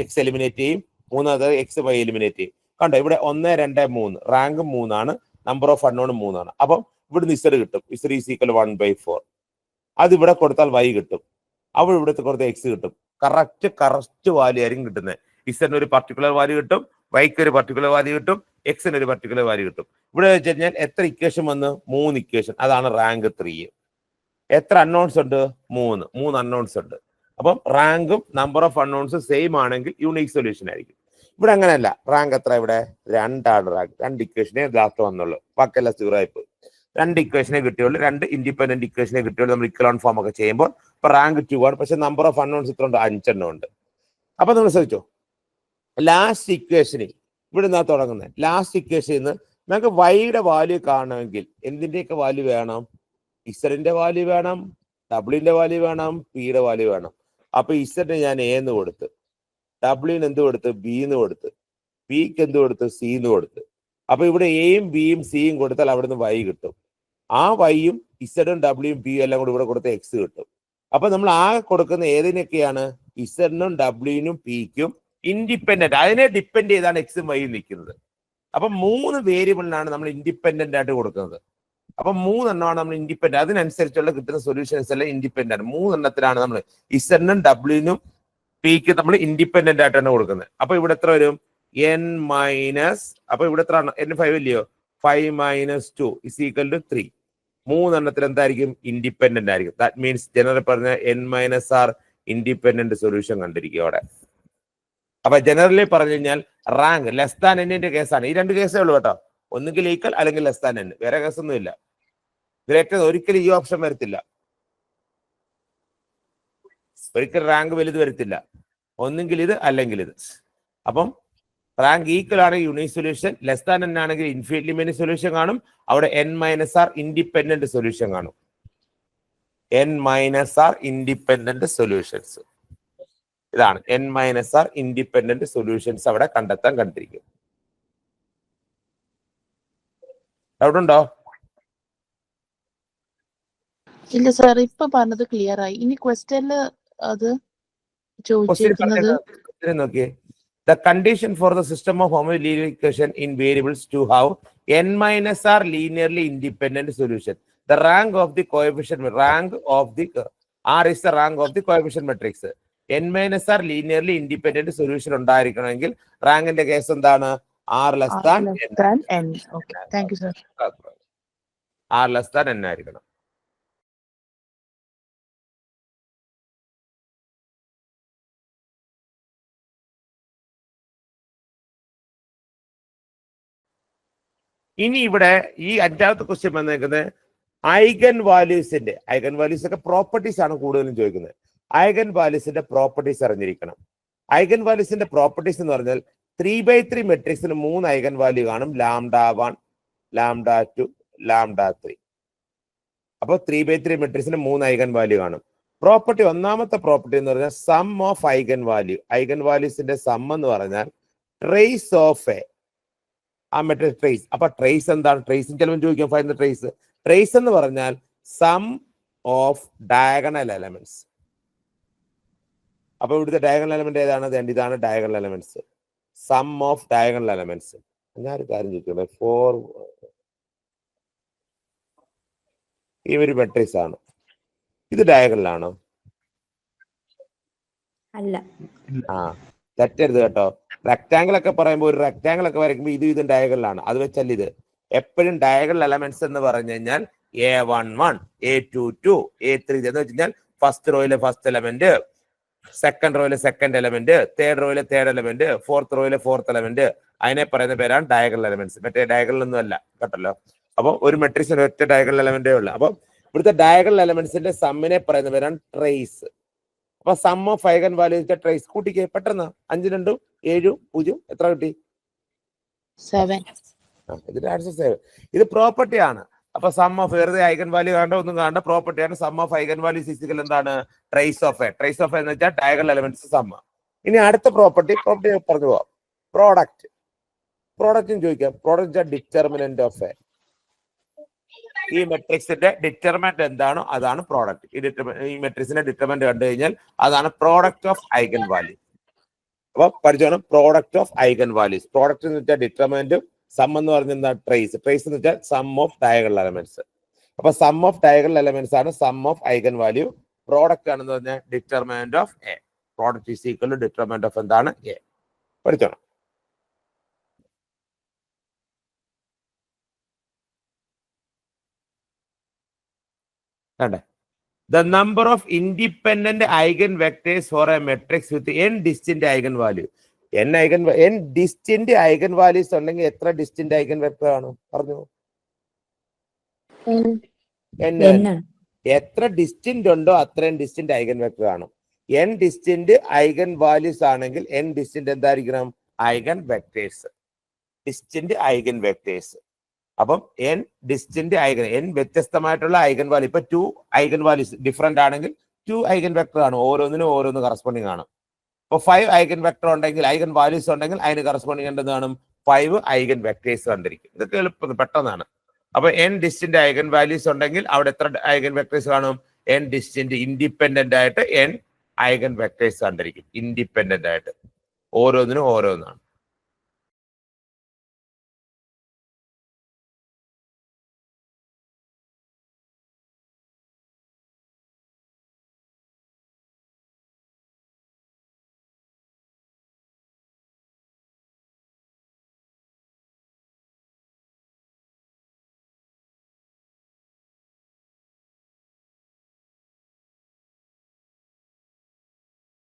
x എലിമിനേറ്റ് ചെയ്യും, മൂന്നാമത്തെ x y എലിമിനേറ്റ് ചെയ്യും. കണ്ടോ ഇവിടെ 1 2 3 റാങ്ക് 3 ആണ്, നമ്പർ ഓഫ് അൺനോൺ 3 ആണ്. അപ്പം ഇവിടുന്ന് z കിട്ടും. z is equal 1/4. അത് ഇവിടെ കൊടുത്താൽ y കിട്ടും, അവിടെ ഇവിടുത്തെ കൊടുത്ത x കിട്ടും. കറക്റ്റ് വാല്യൂ ആയിരിക്കും കിട്ടുന്നത്. z ഒരു പർട്ടിക്കുലർ വാല്യൂ കിട്ടും, y ക്ക് ഒരു പർട്ടിക്കുലർ വാല്യൂ കിട്ടും, x ഒരു പർട്ടിക്കുലർ വാല്യൂ കിട്ടും. ഇവിടെ വെച്ച് കഴിഞ്ഞാൽ എത്ര ഇക്വേഷൻ വന്ന് 3 ഇക്വേഷൻ, അതാണ് റാങ്ക് 3. എത്ര അൺനോൺസ് ഉണ്ട്? 3 അൺനോൺസ് ഉണ്ട്. അപ്പം റാങ്കും നമ്പർ ഓഫ് അൺനോൺസ് സെയിം ആണെങ്കിൽ യൂണീക് സൊല്യൂഷൻ ആയിരിക്കും. ഇവിടെ അങ്ങനെയല്ല. റാങ്ക് എത്ര? ഇവിടെ 2 ആണ് റാങ്ക്. 2 ഇക്വേഷനെ ലാസ്റ്റ് വന്നുള്ളൂ, ബാക്കിയെല്ലാം 0 ആയിപ്പോയി. 2 ഇക്വേഷനെ കിട്ടിയുള്ളൂ, 2 ഇൻഡിപെൻഡന്റ് ഇക്വേഷനെ കിട്ടിയുള്ളൂ. നമ്മൾ ഇക്വലോൺ ഫോം ഒക്കെ ചെയ്യുമ്പോൾ ഇപ്പൊ റാങ്ക് 2 ആണ്. പക്ഷെ നമ്പർ ഓഫ് അൺനോൺസ് ഇത്ര ഉണ്ട്, 5 എണ്ണം ഉണ്ട്. അപ്പൊ നമ്മൾ ശ്രദ്ധിച്ചോ, ലാസ്റ്റ് ഇക്വേഷനിൽ ഇവിടെ നിന്നാ തുടങ്ങുന്നത്. ലാസ്റ്റ് ഇക്വേഷനിൽ നിന്ന് നമുക്ക് വൈയുടെ വാല്യൂ കാണണമെങ്കിൽ എന്തിന്റെയൊക്കെ വാല്യൂ വേണം? ഇസഡിന്റെ വാല്യൂ വേണം, ഡബ്ല്യൂന്റെ വാല്യൂ വേണം, പിയുടെ വാല്യൂ വേണം. അപ്പൊ ഇസഡിന് ഞാൻ എ എന്ന് കൊടുത്ത്, ഡബ്ല്യൂന് എന്ത് കൊടുത്ത്? ബി എന്ന് കൊടുത്ത്, പിക്ക് എന്ത് കൊടുത്ത്? സി എന്ന് കൊടുത്ത്. അപ്പൊ ഇവിടെ എയും ബിയും സിയും കൊടുത്താൽ അവിടുന്ന് വൈ കിട്ടും. ആ വൈയും ഇസഡും ഡബ്ല്യൂയും പിയും എല്ലാം കൂടി ഇവിടെ കൊടുത്ത എക്സ് കിട്ടും. അപ്പൊ നമ്മൾ ആകെ കൊടുക്കുന്ന ഏതിനൊക്കെയാണ്? ഇസഡിനും ഡബ്ല്യൂനും പിക്കും ഇൻഡിപെൻഡന്റ്, അതിനെ ഡിപ്പെൻഡ് ചെയ്താണ് എക്സും വൈയും നിൽക്കുന്നത്. അപ്പൊ 3 വേരിയബിളിനാണ് നമ്മൾ ഇൻഡിപെൻഡന്റ് ആയിട്ട് കൊടുക്കുന്നത്. അപ്പൊ 3 എണ്ണമാണ് നമ്മൾ ഇൻഡിപെൻഡന്റ്, അതിനനുസരിച്ചുള്ള കിട്ടുന്ന സൊല്യൂഷൻസ് എല്ലാം ഇൻഡിപെൻഡന്റ്. 3 എണ്ണത്തിലാണ് നമ്മൾ ഇസഡിനും ഡബ്ല്യൂനും പിക്ക് നമ്മൾ ഇൻഡിപെൻഡന്റ് ആയിട്ടാണ് കൊടുക്കുന്നത്. അപ്പൊ ഇവിടെ എത്ര വരും? n മൈനസ്, അപ്പൊ ഇവിടെ എത്ര? n5 ഇല്ലയോ? 5 മൈനസ് 2 ഇസ് ഈക്വൽ ടു 3. 3 എണ്ണത്തിൽ എന്തായിരിക്കും? ഇൻഡിപെൻഡന്റ് ആയിരിക്കും. ദാറ്റ് മീൻസ് ജനറൽ പറഞ്ഞ n minus r independent solution കണ്ടിരിക്കും അവിടെ. അപ്പൊ ജനറലി പറഞ്ഞു കഴിഞ്ഞാൽ റാങ്ക് ലെസ് ദാൻ എന്നിന്റെ കേസാണ്. ഈ 2 കേസേ ഉള്ളൂ കേട്ടോ, ഒന്നുകിൽ ഈക്വൽ അല്ലെങ്കിൽ ലെസ് ദാൻ n, വേറെ കേസൊന്നും ഇല്ല. ഗ്രേറ്റർ ഒരിക്കലും ഈ ഓപ്ഷൻ വരത്തില്ല, ഒരിക്കൽ റാങ്ക് വലുത് വരത്തില്ല, ഒന്നെങ്കിൽ ഇത് അല്ലെങ്കിൽ ഇത്. അപ്പം റാങ്ക് ഈക്വൽ ആണെങ്കിൽ unique solution, less than n ആണെങ്കിൽ ഇൻഫിനിറ്റ്ലി മെനി സൊല്യൂഷൻ കാണും. അവിടെ n minus r independent solution കാണും. n minus r independent solutions, ഇതാണ് n minus r independent solutions അവിടെ കണ്ടെത്താൻ കണ്ടിരിക്കും. ഡൗട്ട് ഉണ്ടോ? ഇല്ല സാർ, ഇപ്പൊ പറഞ്ഞത് ക്ലിയർ ആയി. ഇനി ക്വസ്റ്റ്യനില് അത് ചോദിച്ചിരിക്കുന്നത് നോക്കിയേ, the condition for the system of homogeneous equation in variables to have n minus r linearly independent solution. The rank of the coefficient, rank of the r is the rank of the coefficient matrix. n minus r linearly independent solution ഉണ്ടായിരിക്കണമെങ്കിൽ റാങ്കിന്റെ case എന്താണ്? r less than n. Okay, thank you sir. r less than n ആയിരിക്കണം. ഇനി ഇവിടെ ഈ 5ാമത്തെ question വന്നേക്കുന്നത് eigen വാല്യൂസിന്റെ, eigen values ഒക്കെ properties ആണ് കൂടുതലും ചോദിക്കുന്നത്. ഐഗൻ വാല്യൂസിന്റെ പ്രോപ്പർട്ടീസ് അറിഞ്ഞിരിക്കണം. ഐഗൻ വാല്യൂസിന്റെ പ്രോപ്പർട്ടീസ് എന്ന് പറഞ്ഞാൽ 3/3 മെട്രിക്സിന് 3 ഐഗൻ വാല്യൂ കാണും, λ1, λ2, λ3. അപ്പൊ 3/3 മെട്രിക്സിന് 3 ഐഗൻ വാല്യൂ കാണും. പ്രോപ്പർട്ടി, ഒന്നാമത്തെ പ്രോപ്പർട്ടി എന്ന് പറഞ്ഞാൽ sum of eigen value. Eigen വാല്യൂസിന്റെ സം എന്ന് പറഞ്ഞാൽ ട്രേസ് ഓഫ് എ, ആ മെട്രിക്സ് ട്രേസ്. അപ്പൊ ട്രേസ് എന്താണ്? ട്രേസിന് ചിലപ്പോൾ ചോദിക്കാം, ഫൈൻഡ് ദ ട്രേസ്. ട്രേസ് എന്ന് പറഞ്ഞാൽ സം ഓഫ് ഡയഗണൽ എലമെന്റ്സ്. അപ്പൊ ഇവിടുത്തെ ഡയഗണൽ എലമെന്റ് ഏതാണ്? ഇതാണ് diagonal elements, sum of diagonal elements. ഞാനൊരു കാര്യം ചോദിക്കുന്നത്, ഈ ഒരു മെട്രിക്സ് ആണ്, ഇത് ഡയഗണൽ ആണോ? അല്ല. ആ, തെറ്റരുത് കേട്ടോ. റെക്ടാങ്കിൾ ഒക്കെ പറയുമ്പോൾ ഒരു റെക്ടാങ്കിൾ ഒക്കെ വരയ്ക്കുമ്പോൾ ഇതും ഡയഗണൽ ആണ്, അത് വെച്ചല്ല ഇത്. എപ്പോഴും ഡയഗണൽ എലമെന്റ്സ് എന്ന് പറഞ്ഞു കഴിഞ്ഞാൽ A11, A22, A3 എന്ന് വെച്ച് കഴിഞ്ഞാൽ ഫസ്റ്റ് റോയിലെ ഫസ്റ്റ് എലമെന്റ്, സെക്കൻഡ് റോയിലെ സെക്കൻഡ് എലമെന്റ്, തേർഡ് റോയിലെ തേർഡ് എലമെന്റ്, ഫോർത്ത് റോയിലെ ഫോർത്ത് എലമെന്റ്, അതിനെ പറയുന്ന പേരാണ് ഡയഗണൽ എലമെന്റ്സ്. മറ്റേ ഡയഗണൽ ഒന്നും അല്ല കേട്ടല്ലോ. അപ്പൊ ഒരു മെട്രിക്സിന് ഒറ്റ ഡയഗണൽ എലമെന്റേ ഉള്ളു. അപ്പൊ ഇവിടുത്തെ ഡയഗണൽ എലമെന്റ്സിന്റെ സമ്മിനെ പറയുന്ന പേരാണ് ട്രേസ്. അപ്പൊ സം ഓഫ് ഐഗൻ വാല്യൂസിന്റെ ട്രേസ് കൂട്ടിക്ക് പെട്ടെന്ന് 5, 2, 7, 0 എത്ര കിട്ടി? 7. ഇതിന്റെ ആൻസർ 7. ഇത് പ്രോപ്പർട്ടി ആണ്. അപ്പൊ സം ഓഫ്, വെറുതെ ഐഗൻ വാല്യൂ കാണണ്ട, ഒന്നും കാണണ്ട, പ്രോപ്പർട്ടിയാണ്. Sum of eigen value physical എന്താണ്? Trace of A. Trace of എന്ന് വെച്ചാൽ ഡയഗണൽ എലമെന്റ്സ് സമ്മ. ഇനി അടുത്ത പ്രോപ്പർട്ടി പറഞ്ഞു പോവാം. പ്രോഡക്റ്റ്. പ്രോഡക്റ്റും ചോദിക്കാം. Product determinant of A. ഈ മെട്രിക്സിന്റെ ഡിറ്റർമിനന്റ് എന്താണോ അതാണ് പ്രോഡക്റ്റ്. ഈ മെട്രിക്സിന്റെ ഡിറ്റർമിനന്റ് കണ്ടു കഴിഞ്ഞാൽ അതാണ് പ്രോഡക്റ്റ് ഓഫ് ഐഗൻ വാല്യൂ. അപ്പൊ പഠിച്ചോണം, product of eigen values. Product എന്ന് വെച്ചാൽ ഡിറ്റർമിനന്റും, സം എന്ന് പറഞ്ഞാൽ ട്രേസ്. ട്രേസ് എന്ന് വെച്ചാൽ സം ഓഫ് ഡയഗണൽ എലമെന്റ്സ്. അപ്പൊ സം ഓഫ് ഡയഗണൽ എലമെന്റ്സ് ആണ് sum of eigen value. Product ആണെന്ന് പറഞ്ഞാൽ determinant of A. Product is equal to determinant of എന്താണ്? എ. പഠിച്ചോണം. വേണ്ടേ? The number of independent eigenvectors for a matrix with n distinct eigenvalue. n distinct eigenvalues ഉണ്ടെങ്കിൽ എത്ര distinct eigenvector ആണ് പറഞ്ഞു? n. എത്ര ഡിസ്റ്റിന്റ് ഉണ്ടോ അത്രയും ഡിസ്റ്റിന്റ് eigenvector ആണ്. n ഡിസ്റ്റിന്റ് eigenvalues ആണെങ്കിൽ n ഡിസ്റ്റിന്റ് എന്തായിരിക്കണം? eigenvectors. Distinct eigenvectors. അപ്പം n ഡിസ്റ്റിന്റ് n വ്യത്യസ്തമായിട്ടുള്ള ഐഗൻ വാല്യൂ. ഇപ്പൊ 2 ഐഗൻ വാല്യൂസ് ഡിഫറെന്റ് ആണെങ്കിൽ 2 ഐഗൻ വെക്ടർ ആണ്, ഓരോന്നിനും ഓരോന്ന് കറസ്പോണ്ടിങ് ആണ്. ഇപ്പൊ 5 ഐഗൻ വെക്ടർ ഉണ്ടെങ്കിൽ ഐഗൻ വാല്യൂസ് ഉണ്ടെങ്കിൽ അതിന് കറസ്പോണ്ടിങ് എന്ത് കാണും? 5 ഐഗൻ വെക്ടേഴ്സ് കണ്ടിരിക്കും. ഇതൊക്കെ എളുപ്പം പെട്ടെന്നാണ്. അപ്പൊ n ഡിസ്റ്റിന്റ് ഐഗൻ വാല്യൂസ് ഉണ്ടെങ്കിൽ അവിടെ എത്ര ഐഗൻ വെക്ടേഴ്സ് കാണും? n ഡിസ്റ്റിന്റ് ഇൻഡിപെൻഡന്റ് ആയിട്ട് n ഐഗൻ വെക്ടേഴ്സ് കണ്ടിരിക്കും. ഇൻഡിപെൻഡന്റ് ആയിട്ട് ഓരോന്നിനും ഓരോന്നാണ്.